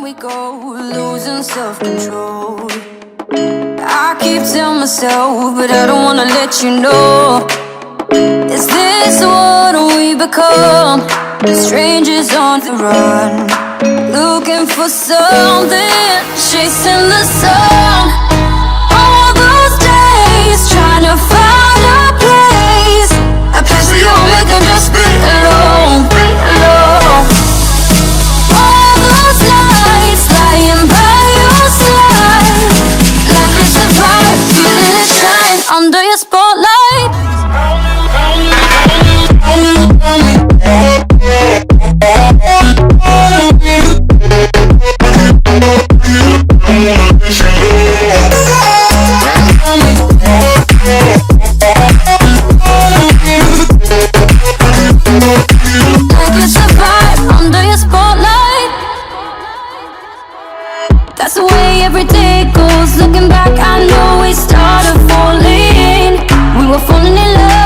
we go, losing self-control. I keep telling myself, but I don't wanna let you know. Is this what we become? Strangers on the run, looking for something, chasing the sun. All those days, trying to find a place we all make them just be alone, be alone. All those nights, lying by your side, like it's a fire, feeling it shine under your spotlight. Like it's a vibe under your spotlight. That's the way every day goes. Looking back, I know we started falling. We were falling in love.